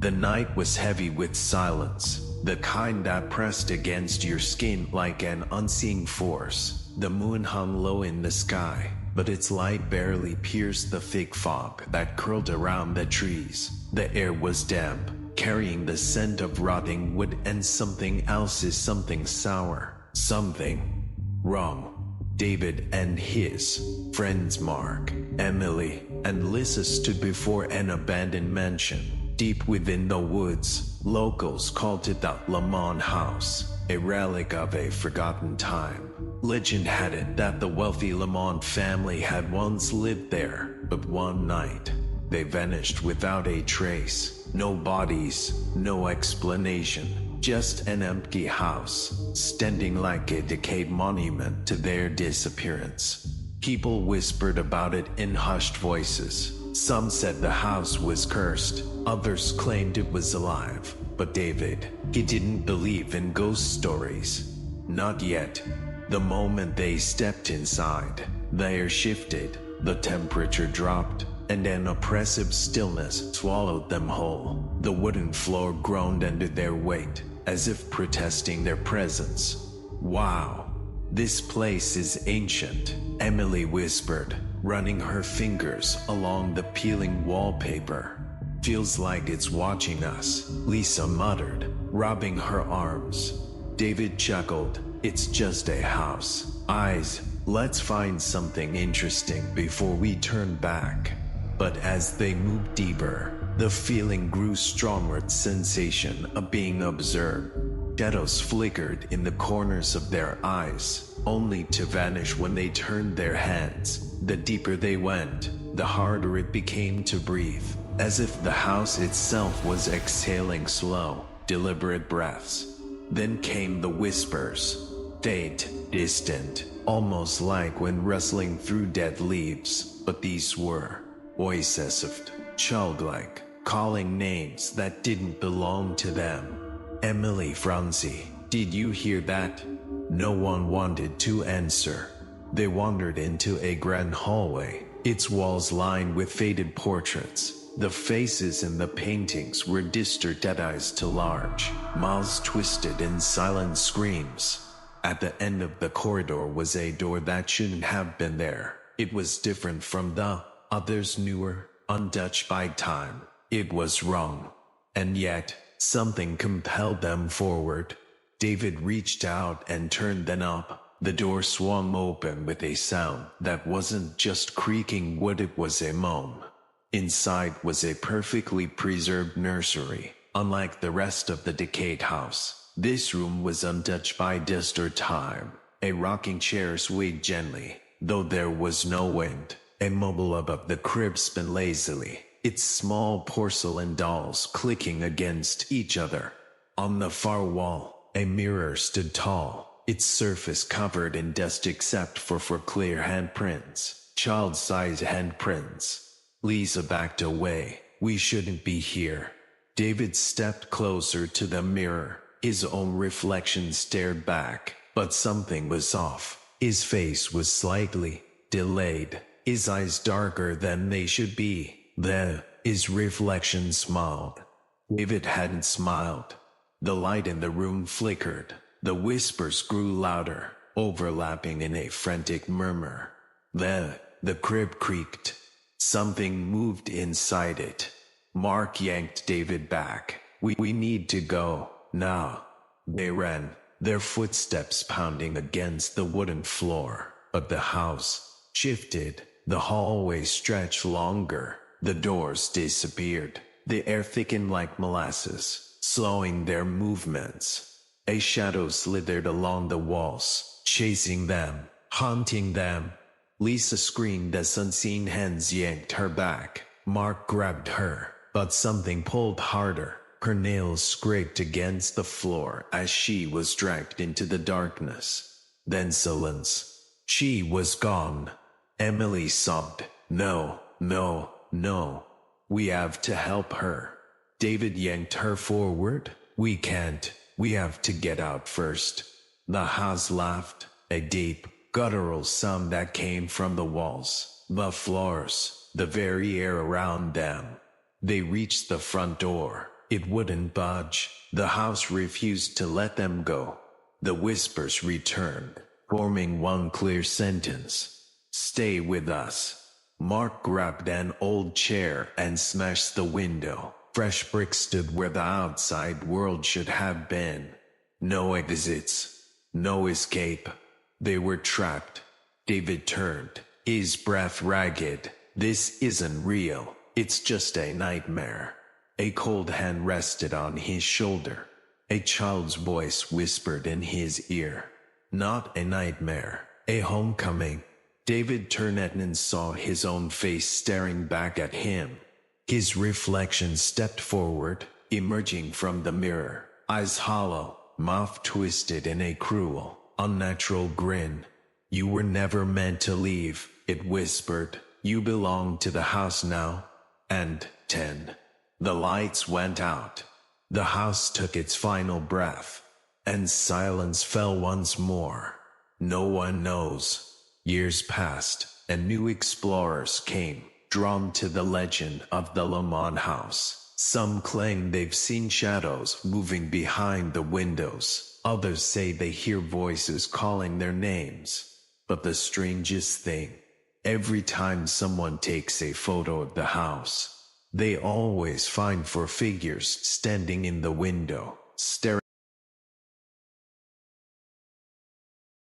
The night was heavy with silence, the kind that pressed against your skin like an unseen force. The moon hung low in the sky, but its light barely pierced the thick fog that curled around the trees. The air was damp, carrying the scent of rotting wood and something sour, something wrong. David and his friends Mark, Emily, and Lisa stood before an abandoned mansion, deep within the woods. Locals called it the Lamont House, a relic of a forgotten time. Legend had it that the wealthy Lamont family had once lived there, but one night, they vanished without a trace. No bodies, no explanation, just an empty house, standing like a decayed monument to their disappearance. People whispered about it in hushed voices. Some said the house was cursed, others claimed it was alive. But David, he didn't believe in ghost stories. Not yet. The moment they stepped inside, the air shifted, the temperature dropped, and an oppressive stillness swallowed them whole. The wooden floor groaned under their weight, as if protesting their presence. "Wow, this place is ancient," Emily whispered, running her fingers along the peeling wallpaper. "Feels like it's watching us," Lisa muttered, rubbing her arms. David chuckled. "It's just a house. Eyes, let's find something interesting before we turn back." But as they moved deeper, the feeling grew stronger, the sensation of being observed. Shadows flickered in the corners of their eyes, only to vanish when they turned their heads. The deeper they went, the harder it became to breathe, as if the house itself was exhaling slow, deliberate breaths. Then came the whispers, faint, distant, almost like when rustling through dead leaves, but these were voices of childlike, calling names that didn't belong to them. "Emily, Francie, did you hear that?" No one wanted to answer. They wandered into a grand hallway, its walls lined with faded portraits. The faces in the paintings were distorted to large, mouths twisted in silent screams. At the end of the corridor was a door that shouldn't have been there. It was different from the others, newer, untouched by time. It was wrong. And yet, something compelled them forward. David reached out and turned the knob. The door swung open with a sound that wasn't just creaking wood, it was a moan. Inside was a perfectly preserved nursery. Unlike the rest of the decayed house, this room was untouched by dust or time. A rocking chair swayed gently, though there was no wind. A mobile above the crib spun lazily, its small porcelain dolls clicking against each other. On the far wall, a mirror stood tall, its surface covered in dust except for clear handprints, child-sized handprints. Lisa backed away. "We shouldn't be here." David stepped closer to the mirror. His own reflection stared back, but something was off. His face was slightly delayed, his eyes darker than they should be. Then, his reflection smiled. David hadn't smiled. The light in the room flickered. The whispers grew louder, overlapping in a frantic murmur. Then, the crib creaked. Something moved inside it. Mark yanked David back. We need to go, now." They ran, their footsteps pounding against the wooden floor. But the house shifted. The hallway stretched longer. The doors disappeared. The air thickened like molasses, slowing their movements. A shadow slithered along the walls, chasing them, haunting them. Lisa screamed as unseen hands yanked her back. Mark grabbed her, but something pulled harder. Her nails scraped against the floor as she was dragged into the darkness. Then silence. She was gone. Emily sobbed. "No, no, no. We have to help her." David yanked her forward. "We can't. We have to get out first." The house laughed, a deep, guttural sound that came from the walls, the floors, the very air around them. They reached the front door. It wouldn't budge. The house refused to let them go. The whispers returned, forming one clear sentence. Stay with us. Mark grabbed an old chair and smashed the window. Fresh bricks stood where the outside world should have been. No exits. No escape. They were trapped. David turned, his breath ragged. This isn't real. It's just a nightmare. A cold hand rested on his shoulder. A child's voice whispered in his ear. Not a nightmare. A homecoming. David turned and saw his own face staring back at him. His reflection stepped forward, emerging from the mirror. Eyes hollow, mouth twisted in a cruel, unnatural grin. You were never meant to leave, it whispered. You belong to the house now. And 10. The lights went out. The house took its final breath. And silence fell once more. No one knows. Years passed, and new explorers came, drawn to the legend of the Lamont house. Some claim they've seen shadows moving behind the windows. Others say they hear voices calling their names. But the strangest thing, every time someone takes a photo of the house, they always find four figures standing in the window, staring